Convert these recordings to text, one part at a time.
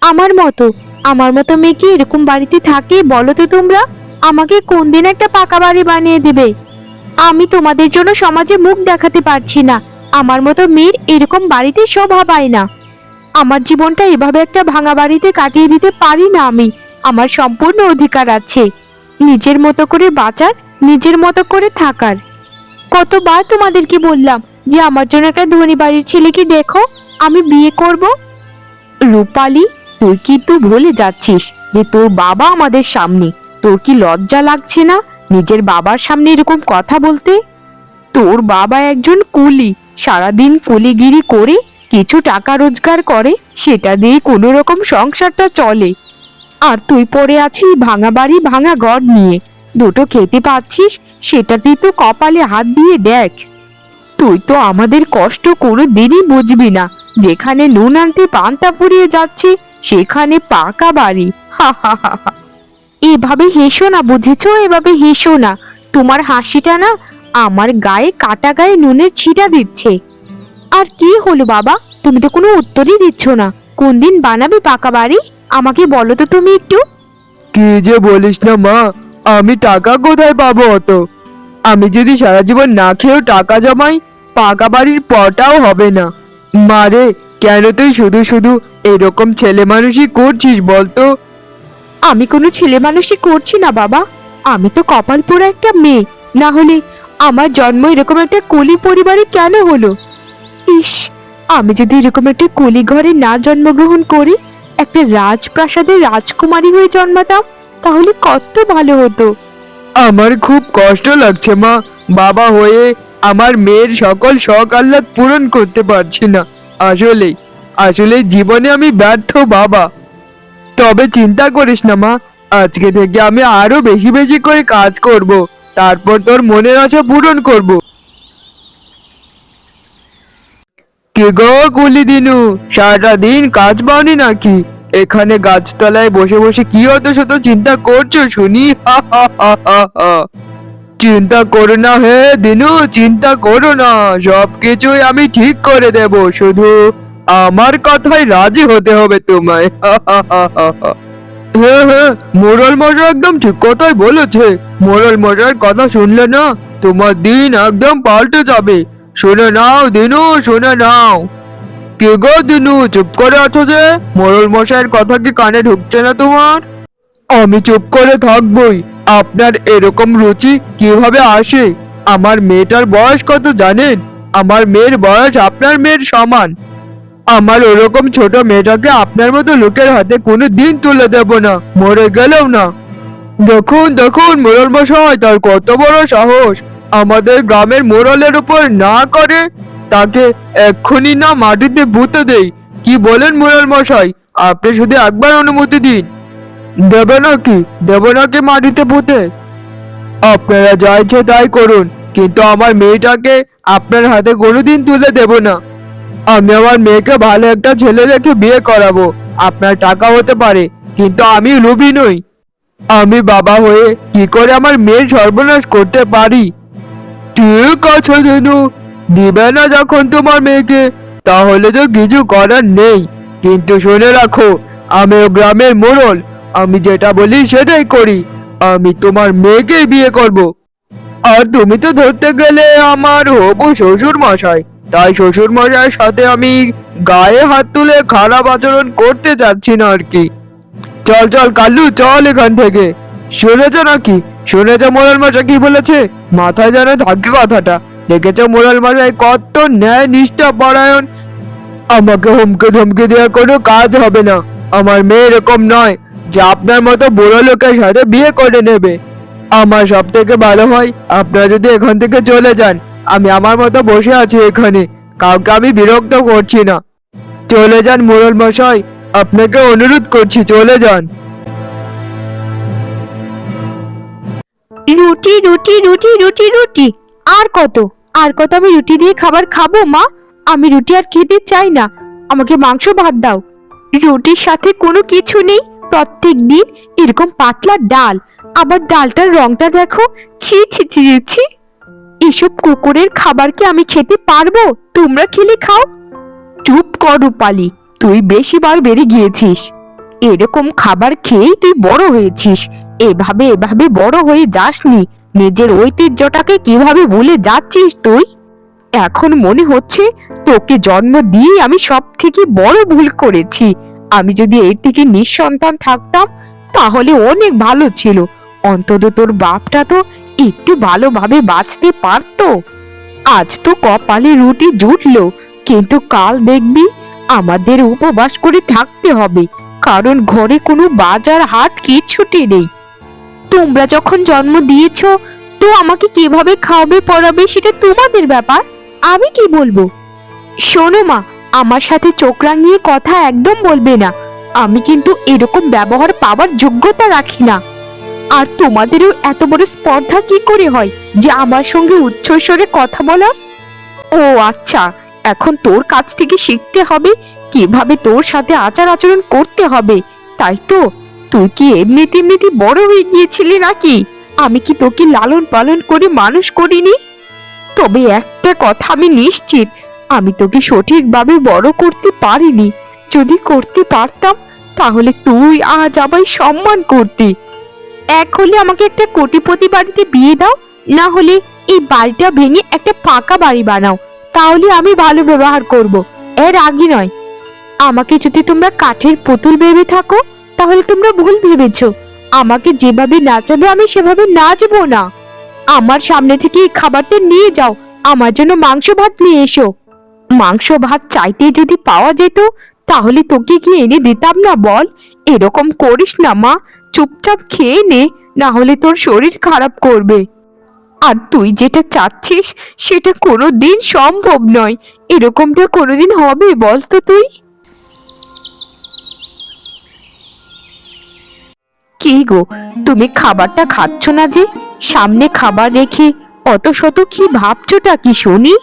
আমার মতো আমার মতো মেয়ে কি এরকম বাড়িতে থাকে বলো তো তোমরা? আমাকে কোন দিন একটা পাকা বাড়ি বানিয়ে দেবে? আমি তোমাদের জন্য সমাজে মুখ দেখাতে পারছি না। আমার মতো মেয়ের এরকম বাড়িতে শোভা পায় না। আমার জীবনটা এভাবে একটা ভাঙা বাড়িতে কাটিয়ে দিতে পারি না আমি। আমার সম্পূর্ণ অধিকার আছে নিজের মতো করে বাঁচার, নিজের মতো করে থাকার। কতবার তোমাদেরকে বললাম যে আমার জন্য একটা ধনী বাড়ির ছেলেকে দেখো, আমি বিয়ে করব। রূপালী, তুই কিন্তু ভুলে যাচ্ছিস যে তোর বাবা আমাদের সামনে। তোর কি লজ্জা লাগছে না নিজের বাবার সামনে এরকম কথা বলতে? তোর বাবা একজন কুলি, সারাদিন কুলিগিরি করে কিছু টাকা রোজগার করে, সেটা দিয়ে কোনো রকম সংসারটা চলে। আর তুই পড়ে আছিস ভাঙা বাড়ি ভাঙা ঘর নিয়ে। দুটো খেতে পাচ্ছিস, সেটাতেই তো কপালে হাত দিয়ে দেখ। তুই তো আমাদের কষ্ট কোনো দিনই বুঝবি না। যেখানে নুন আনতে পান্তা ফুরিয়ে যাচ্ছে সেখানে পাকা বাড়ি। হা হা হা হা। এভাবে হেসো না, বুঝেছো? এভাবে হেসো না। তোমার হাসিটা না আমার গায়ে কাটা গায়ে নুনের ছিটা দিচ্ছে। আর কি হলো বাবা, তুমি তো কোনো উত্তরই দিচ্ছ না। কোন দিন বানাবে পাকা বাড়ি আমাকে বলো তো তুমি একটু। কি যে বলিস না মা, আমি টাকা কোথায় পাবো অত? আমি যদি সারা জীবন না খেয়েও টাকা জমাই, পাকা বাড়ির পটাও হবে না। মারে, কেন তুই শুধু শুধু এরকম ছেলে মানুষই করছিস বলতো? আমি কোনো ছেলে মানুষই করছি না বাবা। আমি তো কপাল পোড়া একটা মেয়ে, না হলে আমার জন্ম এরকম একটা কলি পরিবারে কেন হলো? ইস, আমি যদি এরকম একটা কলি ঘরে না জন্মগ্রহণ করি, একটা রাজপ্রাসাদের রাজকুমারী হয়ে জন্মাতাম, তাহলে কত ভালো হতো। আমার খুব কষ্ট লাগছে মা, বাবা হয়ে আমার মেয়ের সকল শখ আহ্লাদ পূরণ করতে পারছি না। আসলে আসলে জীবনে আমি ব্যর্থ বাবা। তবে চিন্তা করিস না মা, আজকে থেকে আমি আরো বেশি বেশি করে কাজ করব, তারপর তোর মনের আশা পূরণ করব। কে গো কুলি দিনু, সারাটা দিন কাজ পাওনি নাকি? এখানে গাছতলায় বসে বসে কি অত শত চিন্তা করছো শুনি? হা হা হা হা হা। চিন্তা করো না হে দিনু, চিন্তা করো না, সবকিছুই আমি ঠিক করে দেব। শুধু আমার কথায় রাজি হতে হবে তোমায়। হা হা হা হা হা। হ্যাঁ হ্যাঁ, মোড়ল মশাই একদম ঠিক কথাই বলেছে। মোড়ল মশাইয়ের কথা শুনলে না, তোমার দিন একদম পাল্টে যাবে। শুনে নাও দিনু, শুনে নাও। কে গো দিনু, চুপ করে আছো যে? মোড়ল মশাইয়ের কথা কি কানে ঢুকছে না তোমার? আমি চুপ করে থাকবই। আপনার এরকম রুচি কিভাবে আসে? আমার মেয়েটার বয়স কত জানেন? আমার মেয়ের বয়স আপনার মেয়ের সমান। আমার ওরকম ছোট মেয়েটাকে আপনার মতো লোকের হাতে কোনো দিন তুলে দেব না, মরে গেলেও না। দেখুন দেখুন মোড়ল মশাই, তার কত বড় সাহস! আমাদের গ্রামের মোড়লের উপর না করে, তাকে এক্ষুনি না মাটিতে পুঁতে দেই। কি বলেন মোড়ল মশাই? আপনি শুধু একবার অনুমতি দিন। দেবে নাকি? দেব নাকি মাটিতে পুঁতে? আপনারা যা ইচ্ছে তাই করুন, কিন্তু আমার মেয়েটাকে আপনার হাতে কোনোদিন তুলে দেব না। আমি আমার মেয়েকে ভালো একটা ছেলে দেখে বিয়ে করাবো। আপনার টাকা হতে পারে, কিন্তু আমি লোভী নই। আমি বাবা হয়ে কি করে আমার মেয়ের সর্বনাশ করতে পারি? ঠিক আছে দিনু, দিবে না যখন তোমার মেয়েকে, তাহলে তো কিছু করার নেই। কিন্তু শুনে রাখো, আমি ও গ্রামের মোড়ল, আমি যেটা বলি সেটাই করি। আমি তোমার মেয়েকেই বিয়ে করব। আর তুমি তো ধরতে গেলে আমার হবু শ্বশুর মশাই, তাই শ্বশুর মশাইয়ের সাথে আমি গায়ে হাত তুলে খারাপ আচরণ করতে যাচ্ছি না আর কি। চল চল কাল্লু, চল এখান থেকে। শুনেছ নাকি? শুনেছ মোড়াল মশাই কি বলেছে? মাথায় যেন থাকে কথাটা। দেখেছ মোড়াল মশাই কত ন্যায় নিষ্ঠা পরায়ণ। আমাকে হুমকে ধমকে দেওয়া কোনো কাজ হবে না। আমার মেয়ে এরকম নয় যে আপনার মতো বুড়ো লোকের সাথে বিয়ে করে নেবে। আমার সব থেকে ভালো হয় আপনারা যদি এখান থেকে চলে যান। আমি আমার মতো বসে আছি এখানে, কাউকে আমি বিরক্ত করছি না। চলে যান মোড়ল মশাই, আপনাকে অনুরোধ করছি, চলে যান। রুটি রুটি রুটি রুটি রুটি। আর কত, আর কত আমি রুটি দিয়ে খাবার খাবো মা? আমি রুটি আর খেতে চাই না, আমাকে মাংস ভাত দাও। রুটির সাথে কোনো কিছু নেই, প্রত্যেক দিন এরকম পাতলা ডাল। আবার ডালটার রংটা দেখো, ছি ছি ছি ছি। এসব কুকুরের খাবার কি আমি খেতে পারবো? তোমরা খেলে খাও। চুপ কর রূপালি, তুই বেশি বার বেড়ে গিয়েছিস। এরকম খাবার খেয়েই তুই বড় হয়েছিস। এভাবে এভাবে বড় হয়ে যাসনি। নিজের ঐতিহ্যটাকে কিভাবে ভুলে যাচ্ছিস তুই? এখন মনে হচ্ছে তোকে জন্ম দিয়ে আমি সব থেকে বড় ভুল করেছি। আমি যদি এর থেকে নিঃসন্তান থাকতাম তাহলে অনেক ভালো ছিল। অন্তত তোর বাপটা তো একটু ভালোভাবে বাঁচতে পারতো। আজ তো কপালে রুটি জুটলো, কিন্তু কাল দেখবি আমাদের উপবাস করে থাকতে হবে, কারণ ঘরে কোনো বাজার হাট কিচ্ছুটি নেই। তোমরা যখন জন্ম দিয়েছো তো আমাকে কিভাবে খাওয়াবে পড়াবে সেটা তোমাদের ব্যাপার, আমি কি বলবো? শোনো মা, আমার সাথে চোখ রাঙিয়ে কথা একদম বলবে না। আমি কিন্তু এরকম ব্যবহার পাওয়ার যোগ্যতা রাখি না। আর তোমাদেরও এত বড় স্পর্ধা কি করে হয় যে আমার সঙ্গে উচ্চস্বরে কথা বলার? ও আচ্ছা, এখন তোর কাছ থেকে শিখতে হবে কিভাবে তোর সাথে আচার আচরণ করতে হবে, তাই তো? তুই কি এমনিতে বড় হয়ে গিয়েছিলি নাকি? আমি কি তোকে লালন পালন করে মানুষ করিনি? তবে একটা কথা আমি নিশ্চিত, আমি তোকে সঠিকভাবে বড় করতে পারিনি। যদি করতে পারতাম তাহলে তুই আজ আমায় সম্মান করতি। এক হলে আমাকে একটা কোটিপতি বাড়িতে বিয়ে দাও, না হলে এই বাড়িটা ভেঙে একটা ফাঁকা বাড়ি বানাও, তাহলে আমি ভালো ব্যবহার করব, এর আগে নয়। আমাকে যদি তোমরা কাঠের পুতুল ভেবে থাকো তাহলে তোমরা ভুল ভেবেছো। আমাকে যেভাবে নাচাবে আমি সেভাবে নাচবো না। আমার সামনে থেকে এই খাবারটা নিয়ে যাও, আমার জন্য মাংস ভাত নিয়ে এসো। মাংস ভাত চাইতে যদি পাওয়া যেত তাহলে তোকে কি এনে দিতাম না বল? এরকম করিস না মা, চুপচাপ খেয়ে নে, না হলে তোর শরীর খারাপ করবে। আর তুই যেটা চাচ্ছিস সেটা কোনোদিন সম্ভব নয়। এরকমটা কোনোদিন হবে বল তো তুই? কি গো, তুমি খাবারটা খাচ্ছ না যে? সামনে খাবার রেখে অত শত কি ভাবছোটা কি শুনি?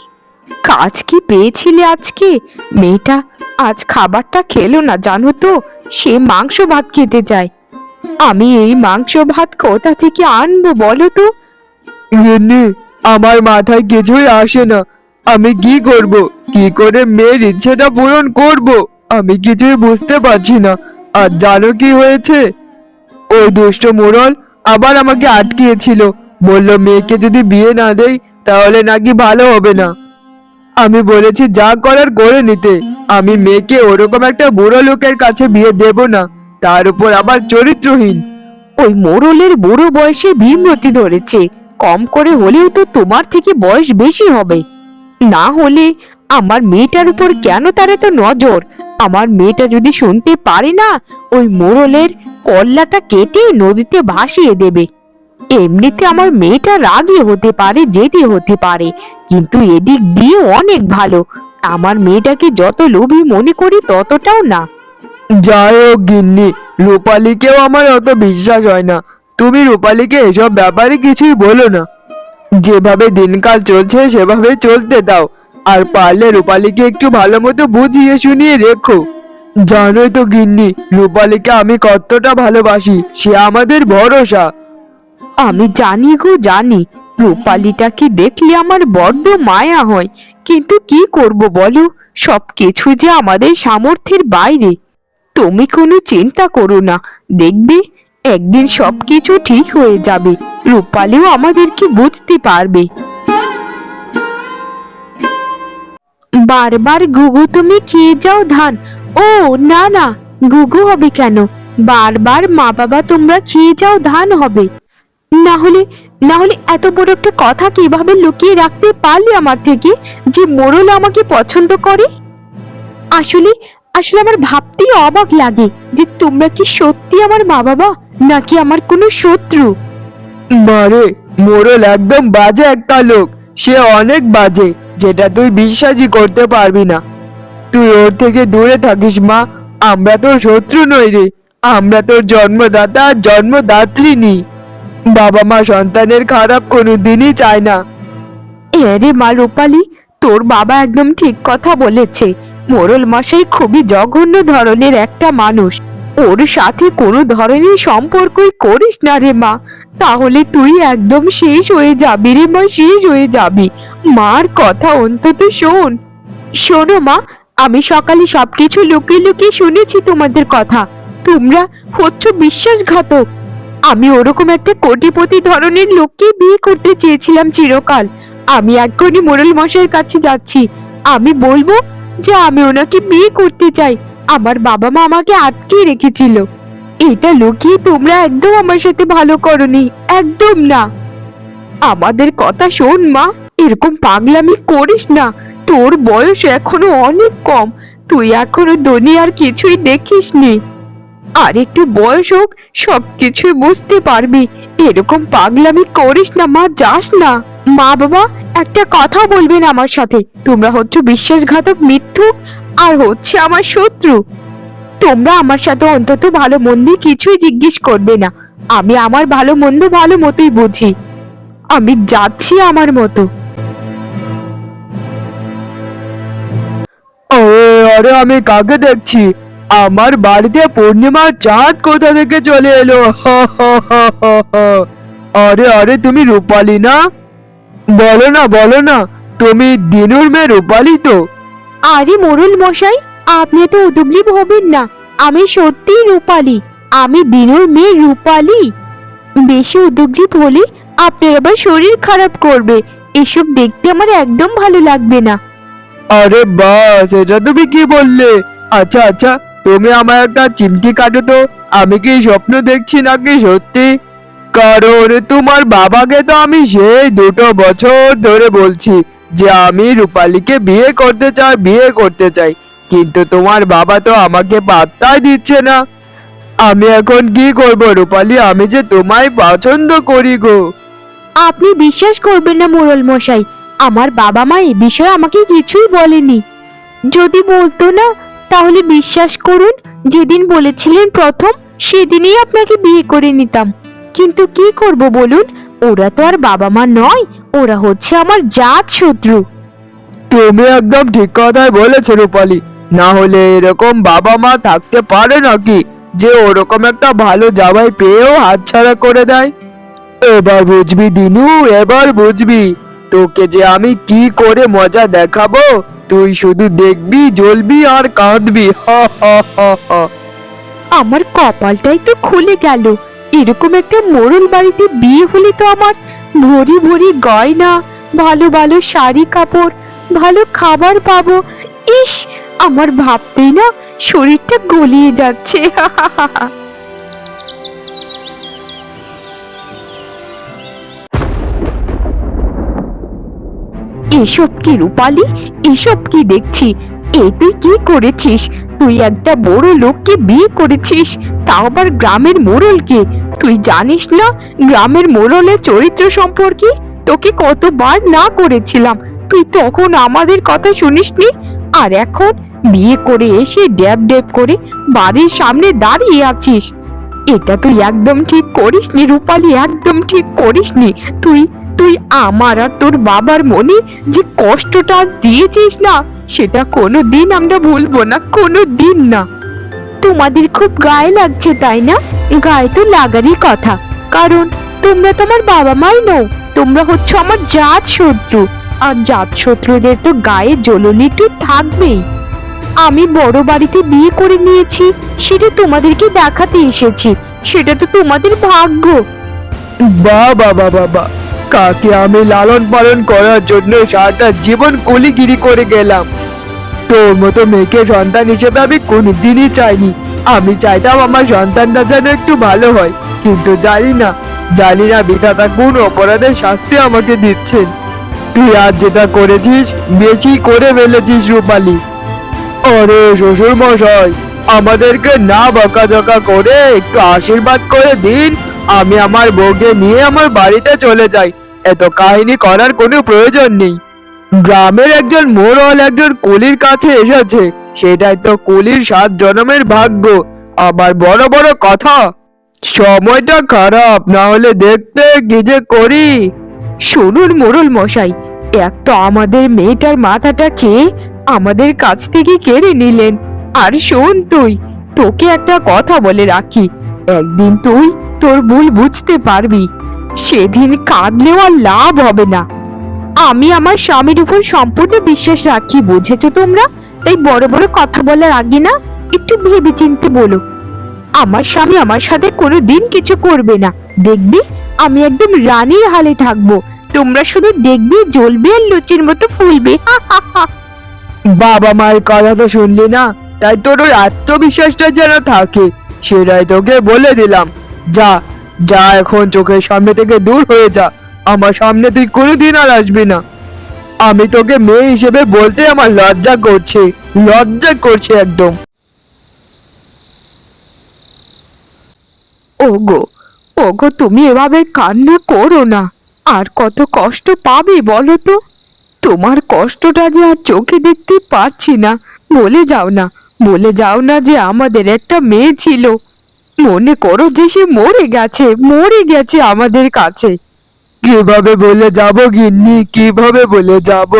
কাজ কি পেয়েছিলে আজকে? মেয়েটা আজ খাবারটা খেলো না জানো তো, সে মাংস ভাত খেতে চায়। আমি এই মাংস ভাত কোথা থেকে আনবো বলো তো? গিন্নি, আমার মাথায় কিছুই আসে না। আমি কি করব? কি করে মেয়ের ইচ্ছেটা পূরণ করব? আমি কিছুই বুঝতে পারছি না। আর জানো কি হয়েছে? ওই দুষ্ট মোড়ল আবার আমাকে আটকিয়েছিল। বলল মেয়েকে যদি বিয়ে না দেই তাহলে নাকি ভালো হবে না। আমি বলেছি যা করার করে নিতে। আমি মেয়েকে ওরকম একটা বুড়ো লোকের কাছে বিয়ে দেব না, তার উপর আবার চরিত্রহীন। ওই মোড়লের বুড়ো বয়সে ভীমরতি ধরেছে, কম করে হলেও তো তোমার থেকে বয়স বেশি হবে। না হলে আমার মেয়েটার উপর কেন তার এত নজর? আমার মেয়েটা যদি শুনতে পারে না, ওই মোড়লের কল্লাটা কেটে নদীতে ভাসিয়ে দেবে। এমনিতে আমার মেয়েটা রাগী হতে পারে, জেদি হতে পারে, কিন্তু এদিক দিয়ে অনেক ভালো। আমার মেয়েটাকে যত লোভী মনে করি ততটাও না। যাই হোক গিন্নি, রূপালীকেও আমার অত বিশ্বাস হয় না। তুমি রূপালীকে এসব ব্যাপারে কিছুই বলো না। যেভাবে দিনকাল চলছে সেভাবে চলতে দাও। আর পারলে রূপালীকে একটু ভালো মতো বুঝিয়ে শুনিয়ে রেখো। জানোই তো গিন্নি, রূপালীকে আমি কতটা ভালোবাসি, সে আমাদের ভরসা। আমি জানি গো জানি, রূপালীটাকে দেখলে আমার বড্ড মায়া হয়, কিন্তু কি করব বলো, সবকিছু যে আমাদের সামর্থ্যের বাইরে। তুমি কোনো চিন্তা করো না, দেখবে একদিন সবকিছু ঠিক হয়ে যাবে। রূপালীও আমাদেরকে বুঝতে পারবে। বারবার ঘুঘু তুমি খেয়ে যাও ধান। ও না না, ঘুঘু হবে কেন? বারবার মা বাবা তোমরা খেয়ে যাও ধান হবে। না হলে না হলে এত বড় একটা কথা কিভাবে লুকিয়ে রাখতে পারলে আমার থেকে, যে মোড়ল আমাকে পছন্দ করে? আসলে আসলে আমার ভাবতেই অবাক লাগে যে তোমরা কি সত্যি আমার মা বাবা, নাকি আমার কোনো শত্রু? মারে, মোড়ল একদম বাজে একটা লোক। সে অনেক বাজে, যেটা তুই বিশ্বাসই করতে পারবি না। তুই ওর থেকে দূরে থাকিস মা। আমরা তোর শত্রু নই রে, আমরা তোর জন্মদাতা আর জন্মদাত্রী। বাবা মা সন্তানের খারাপ কোনোদিনই চায় না। আরে মা রূপালী, তোর বাবা একদম ঠিক কথা বলেছে। মোড়ল মশাই খুবই জঘন্য ধরনের একটা মানুষ। ওর সাথে কোনো ধরনের সম্পর্কই করিস না রে মা, তাহলে তুই একদম শেষ হয়ে যাবি রে মা, শেষ হয়ে যাবি। মার কথা অন্তত শোন। শোনো মা, আমি সকালে সবকিছু লুকিয়ে লুকিয়ে শুনেছি তোমাদের কথা। তোমরা হচ্ছ বিশ্বাসঘাতক। আমি ওরকম একটা কোটিপতি ধরনের লোককে বিয়ে করতে চেয়েছিলাম চিরকাল। আমি এক্ষুনি মোড়ল মশাইয়ের কাছে যাচ্ছি। আমি বলবো যে আমি ওনাকে বিয়ে করতে চাই। আমার বাবা মা আমাকে আটকে রেখেছিল। এটা লুকিয়ে তোমরা একদম আমার সাথে ভালো করনি, একদম না। আমাদের কথা শোন মা, এরকম পাগলামি করিস না। তোর বয়স এখনো অনেক কম, তুই এখনো দুনিয়ার কিছুই দেখিসনি। আর একটু বয়স হোক, সবকিছুই বুঝতে পারবি। এরকম পাগলামি করিস না মা, যাস না। মা বাবা একটা কথা বলবেন আমার সাথে। তোমরা হচ্ছে বিশ্বাসঘাতক, মিথ্যুক, আর হচ্ছে আমার শত্রু। তোমরা আমার সাথে অন্তত ভালো মন্দ কিছুই জিজ্ঞেস করবে না। আমি আমার ভালো মন্দ ভালো মতোই বুঝি। আমি যাচ্ছি আমার মতো। আরে আরে, আমি কাকে দেখছি? আমার বাড়িতে পূর্ণিমার চাঁদ কোথা থেকে চলে এলো? হা হা হা হা হা। আরে আরে, তুমি রূপালী না? বলো না, তুমি দিনুর মেয়ে রূপালী তো? আরে মোড়ল মশাই, আপনি তো উদ্গ্রীব হবেন না। আমি সত্যিই রূপালী। আমি দিনুর মেয়ে রূপালী। বেশি উদ্গ্রীব হলে আপনার আবার শরীর খারাপ করবে। এসব দেখতে আমার একদম ভালো লাগবে না। আরে বাস, এটা তুমি কি বললে? আচ্ছা আচ্ছা, তুমি আমার একটা চিমটি কাটো তো। আমি কি স্বপ্ন দেখছি নাকি সত্যি? কারণ তোমার বাবাকে তো আমি সেই 2 বছর ধরে বলছি যে আমি রূপালীকে বিয়ে করতে চাই, কিন্তু তোমার বাবা তো আমাকে পাত্তাই দিচ্ছে না। আমি এখন কি করব রূপালী? আমি যে তোমায় পছন্দ করি গো। আপনি বিশ্বাস করবেন না মোড়ল মশাই, আমার বাবা মা এই বিষয়ে আমাকে কিছুই বলেনি। যদি বলতো না তাহলে বিশ্বাস করুন, যেদিন বলেছিলেন প্রথম সেদিনই আপনাকে বিয়ে করে নিতাম। কিন্তু কি করব বলুন, ওরা তো আর বাবা মা নয়, ওরা হচ্ছে আমার জাত শত্রু। তুমি একদম ঠিক কথাই বলেছো রূপালী। না হলে এরকম বাবা মা থাকতে পারে নাকি যে ওরকম একটা ভালো জামাই পেয়েও হাতছাড়া করে দেয়? এবার বুঝবি দিনু, এবার বুঝবি। তোকে যে আমি কি করে মজা দেখাবো, তুই শুধু দেখবি, জ্বলবি আর কাঁদবি। হা হা হা হা। আমার কপালটাই তো খুলে গেল। এরকম একটা মোড়ল বাড়িতে বিয়ে হলে তো আমার ভরি ভরি গয়না, ভালো ভালো শাড়ি কাপড়, ভালো খাবার পাবো। ইস, আমার ভাবতেই না শরীরটা গলিয়ে যাচ্ছে। এসব কি রূপালী, এসব কি দেখছি? এ তুই কি করেছিস? তুই একটা বড় লোককে বিয়ে করেছিস, তাও আবার গ্রামের মোড়লকে। তুই জানিস না গ্রামের মোড়লের চরিত্র সম্পর্কে? তোকে কতবার না করেছিলাম, তুই তখন আমাদের কথা শুনিসনি। আর এখন বিয়ে করে এসে ড্যাব ড্যাব করে বাড়ির সামনে দাঁড়িয়ে আছিস। এটা তুই একদম ঠিক করিসনি রূপালী, একদম ঠিক করিসনি। তুই তুই আমার আর তোর বাবার মনে যে কষ্টটা আজ দিয়েছিস না, সেটা কোনো দিন আমরা ভুলবো না, কোনো দিন না। তোমাদের খুব গায়ে লাগছে তাই না? গায়ে তো লাগারই কথা, কারণ তোমরা তো আমার বাবা মাই নও, তোমরা হচ্ছে আমার জাত শত্রু। আর জাত শত্রুদের তো গায়ে জ্বলনি একটু থাকবেই। আমি বড় বাড়িতে বিয়ে করে নিয়েছি, সেটা তোমাদেরকে দেখাতে এসেছি। সেটা তো তোমাদের ভাগ্য। বাবা বাবা বা, কাকে আমি লালন পালন করার জন্য সারাটা জীবন কুলিগিরি করে গেলাম। তোর মতো মেয়েকে সন্তান হিসেবে আমি কোনদিনই চাইনি। আমি চাইতাম আমার সন্তানটা যেন একটু ভালো হয়, কিন্তু জানি না বিধাতা কোন অপরাধের শাস্তি আমাকে দিচ্ছেন। তুই আজ যেটা করেছিস বেশি করে ফেলেছিস রূপালী। আরে শ্বশুর মশাই, আমাদেরকে না বকাঝকা করে একটু আশীর্বাদ করে দিন। আমি আমার বউকে নিয়ে আমার বাড়িতে চলে যাই। এত কাহিনী করার কোনো প্রয়োজন নেই। গ্রামের একজন মোড়ল একজন কুলির কাছে এসেছে, সেটাই তো কুলির 7 জন্মের ভাগ্য। আবার বড় বড় কথা। সময়টা খারাপ, না হলে দেখতে কি যে করি। শুনুন মোড়ল মশাই, এক তো আমাদের মেয়েটার মাথাটা খেয়ে আমাদের কাছ থেকে কেড়ে নিলেন। আর শোন তোকে একটা কথা বলে রাখি, একদিন তুই তোর ভুল বুঝতে পারবি, সেদিন কাঁদলেও আর লাভ হবে না। আমি আমার স্বামীর উপর সম্পূর্ণ বিশ্বাস রাখি, বুঝেছো তোমরা? তাই বড় বড় কথা বলার আগে না একটু ভেবেচিন্তে বলো। আমার স্বামী আমার সাথে কোনোদিন কিছু করবে না, দেখবি আমি একদম রানীর হালে থাকবো। তোমরা শুধু দেখবি, জ্বলবে আর লুচির মতো ফুলবে। বাবা মায়ের কথা তো শুনলি না, তাই তোর ওই আত্মবিশ্বাসটা যেন থাকে, সেটাই তোকে বলে দিলাম। যা যা, এখন চোখের সামনে থেকে দূর হয়ে যা। আমার সামনে তুই কোনোদিন আর আসবি না। আমি তোকে মেয়ে হিসেবে বলতে আমার লজ্জা করছে, লজ্জা করছে একদম। ওগো, ওগো, তুমি এভাবে কান্না করো না। আর কত কষ্ট পাবে বলো তো? তোমার কষ্টটা যে আর চোখে দেখতে পারছি না। বলে যাও না, বলে যাও না যে আমাদের একটা মেয়ে ছিল। মনে করো যে সে মরে গেছে, মরে গেছে আমাদের কাছে। কিভাবে বলে যাব গিন্নি, কিভাবে বলে যাব?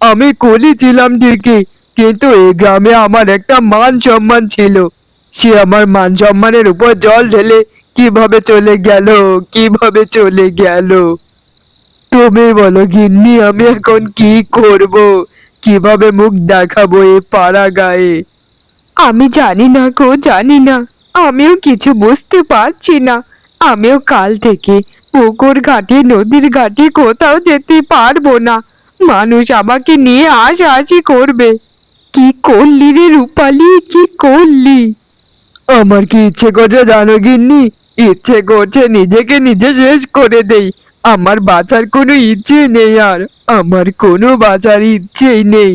আমি কুলি ছিলাম ঠিকই, কিন্তু এই গ্রামে আমার একটা মান সম্মান ছিল। সে আমার মান সম্মানের উপর জল ঢেলে কিভাবে চলে গেল, কিভাবে চলে গেল? তুমি বলো গিন্নি, আমি এখন কি করব? কিভাবে মুখ দেখাবো এ পাড়া গায়ে? আমি জানি না গো, জানি না। আমিও কিছু বুঝতে পারছি না। আমিও কাল থেকে পুকুর ঘাটে, নদীর ঘাটে কোথাও যেতে পারবো না। মানুষ আমাকে নিয়ে হাসাহাসি করবে। কি করলি রে রূপালি, কি করলি? আমার কি ইচ্ছে করছে জানো গিন্নি? ইচ্ছে করছে নিজেকে নিজে শেষ করে দেই। আমার বাঁচার কোনো ইচ্ছে নেই আর, আমার কোনো বাঁচার ইচ্ছেই নেই।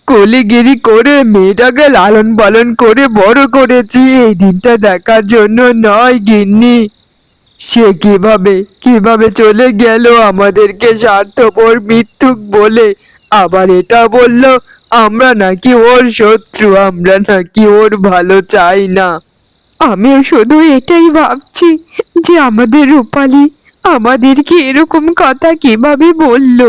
কলিগিরি করে মেয়েটাকে লালন পালন করে বড় করেছি এই দিনটা দেখার জন্য নয় গিন্নি। সে কিভাবে কিভাবে চলে গেল আমাদেরকে স্বার্থপর মিথ্যুক বলে। আবার এটা বলল আমরা নাকি ওর শত্রু, আমরা নাকি ওর ভালো চাই না। আমিও শুধু এটাই ভাবছি যে আমাদের রূপালি আমাদেরকে এরকম কথা কিভাবে বলল।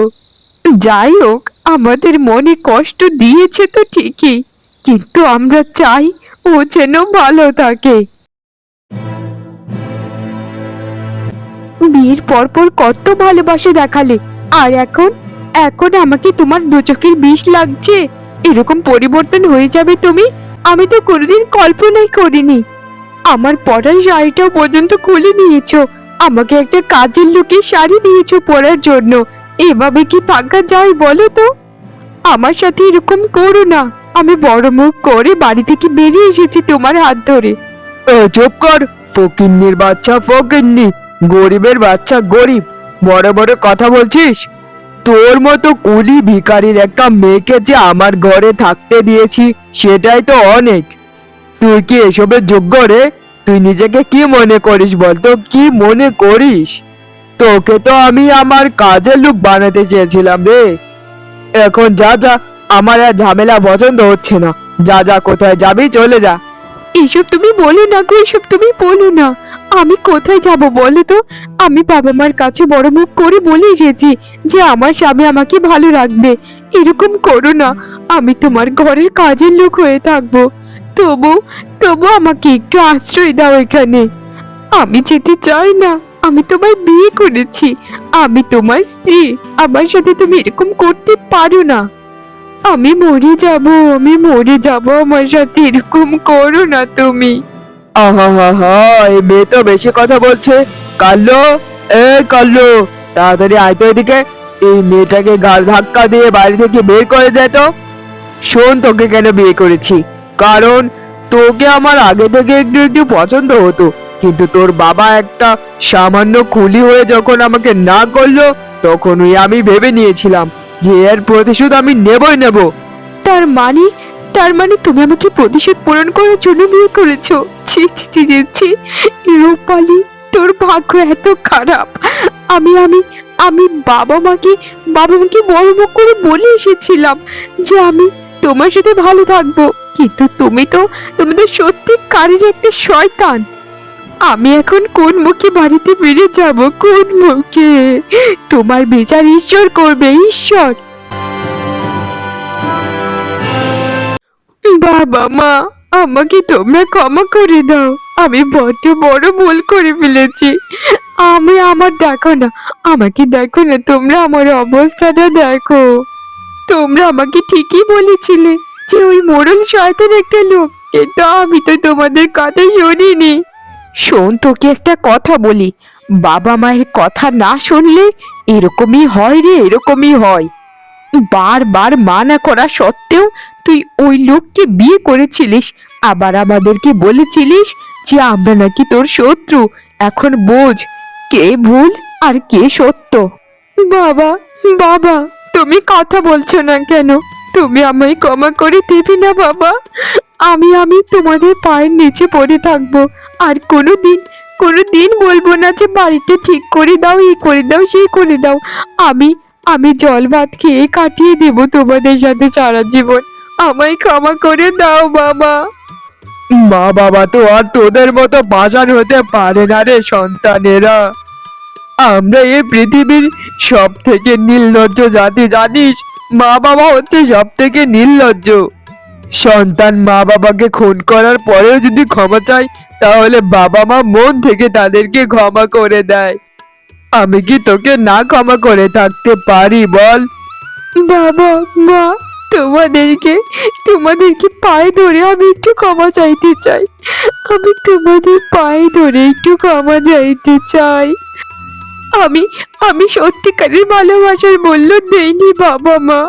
যাই হোক, আমাদের মনে কষ্ট দিয়েছে তো ঠিকই, কিন্তু আমরা চাই ও যেন ভালো থাকে। বিয়ের পরপর কত ভালোবাসা দেখালে, আর এখন এখন আমাকে তোমার দু চোখের বিষ লাগছে। এরকম পরিবর্তন হয়ে যাবে তুমি, আমি তো কোনোদিন কল্পনাই করিনি। আমার পরার শাড়িটাও পর্যন্ত খুলে নিয়েছো, আমাকে একটা কাজের লোকের শাড়ি দিয়েছো পরার জন্য। এভাবে কি থাকা যায় বলো তো? আমার সাথে এরকম করো না। আমি বড় মুখ করে বাড়ি থেকে বেরিয়ে এসেছি তোমার হাত ধরে। চুপ কর, ফকিন্নির বাচ্চা ফকিন্নি, গরিবের বাচ্চা গরিব, বড় বড় কথা বলছিস? তোর মতো কুলি ভিখারির একটা মেয়েকে যে আমার ঘরে থাকতে দিয়েছি সেটাই তো অনেক। তুই কি এসবের যোগ্য রে? তুই নিজেকে কি মনে করিস বলতো, কি মনে করিস? তোকে তো আমি আমার কাজের লোক বানাতে চেয়েছিলাম রে। এখন যা যা, আমার আর ঝামেলা পছন্দ হচ্ছে না। যা যা, কোথায় যাবি চলে যা। এসব তুমি বলো না গো, এসব তুমি বলো না। আমি কোথায় যাব বলো তো? আমি বাবা মার কাছে বড় মুখ করে বলে এসেছি যে আমার স্বামী আমাকে ভালো রাখবে। এরকম করো না। আমি তোমার ঘরের কাজের লোক হয়ে থাকবো। তবু তবু আমাকে একটু আশ্রয় দাও এখানে। আমি যেতে চাই না। আমি তোমায় বিয়ে করেছি, আমি তোমার স্ত্রী। আমার সাথে তুমি এরকম করতে পারো না। আমি মরে যাব, আমি মরে যাব। আমার সাথে এরকম করো না তুমি। আহা হা হা, এই মেয়ে তো বেশি কথা বলছে। কাল্লো, এ কাল্লো, তাড়াতাড়ি আয় তো এদিকে। এই মেয়েটাকে ঘাড় ধাক্কা দিয়ে বাড়ি থেকে বের করে দে তো। শোন, তোকে কেন বিয়ে করেছি, কারণ তোকে আমার আগে থেকে একটু একটু পছন্দ হতো, কিন্তু তোর বাবা একটা সামান্য কুলি হয়ে যখন আমাকে না করলো, তখনই আমি ভেবে নিয়েছিলাম যে এর প্রতিশোধ আমি নেবই নেব। তার মানে তার মানে তুমি আমাকে প্রতিশোধ পূরণ করার জন্য বিয়ে করেছো? ছি ছি ছি ছি ছি। রূপালি, তোর ভাগ্য এত খারাপ। আমি আমি আমি বাবা মাকে বড় মুখ করে বলে এসেছিলাম যে আমি তোমার সাথে ভালো থাকবো, কিন্তু তুমি তো সত্যিকারের একটা শয়তান। আমি এখন কোন মুখে বাড়িতে ফিরে যাব, কোন মুখে? তোমার বিচার ঈশ্বর করবে, ঈশ্বর। বাবা মা, আমাকে তোমরা ক্ষমা করে দাও। আমি বড্ড বড় ভুল করে ফেলেছি। আমার দেখো না, আমাকে দেখো না, তোমরা আমার অবস্থাটা দেখো। তোমরা আমাকে ঠিকই বলেছিলে যে ওই মোড়ল শয়তান একটা লোক, কিন্তু আমি তো তোমাদের কথা শুনিনি। শোন, তোকে একটা কথা বলি, বাবা মায়ের কথা না শুনলে এরকমই হয় রে, এরকমই হয়। বারবার মানা করা সত্ত্বেও তুই ওই লোককে বিয়ে করেছিলিস, আবার আমাদেরকে বলেছিলিস যে আমরা নাকি তোর শত্রু। এখন বোঝ কে ভুল আর কে সত্য। বাবা, বাবা, তুমি কথা বলছো না কেন? তুমি আমায় ক্ষমা করে দেবে না বাবা? আমি তোমাদের পায়ের নিচে পড়ে থাকবো, আর কোনোদিন বলবো না যে বাড়িটা ঠিক করে দাও, এই করে দাও, সেই করে দাও। আমি জল ভাত খেয়ে কাটিয়ে দেব তোমাদের সাথে সারা জীবন। আমায় ক্ষমা করে দাও বাবা। মা বাবা তো আর তোদের মতো বাজার হতে পারে না রে সন্তানেরা। আমরা এই পৃথিবীর সব থেকে নির্লজ্জ জাতি, জানিস? মা বাবা হচ্ছে সব থেকে নির্লজ্জ। সন্তান মা বাবাকে খুন করার পরেও যদি ক্ষমা চায়, তাহলে বাবা মা মন থেকে তাদেরকে ক্ষমা করে দেয়। আমি কি তোকে না ক্ষমা করে থাকতে পারি বল? বাবা, মা, তোমাদেরকে পায়ে ধরে আমি একটু ক্ষমা চাইতে চাই। আমি তোমাদের পায়ে ধরে একটু ক্ষমা চাইতে চাই। আমি সত্যিকারের ভালোবাসার মূল্য দেইনি বাবা মা।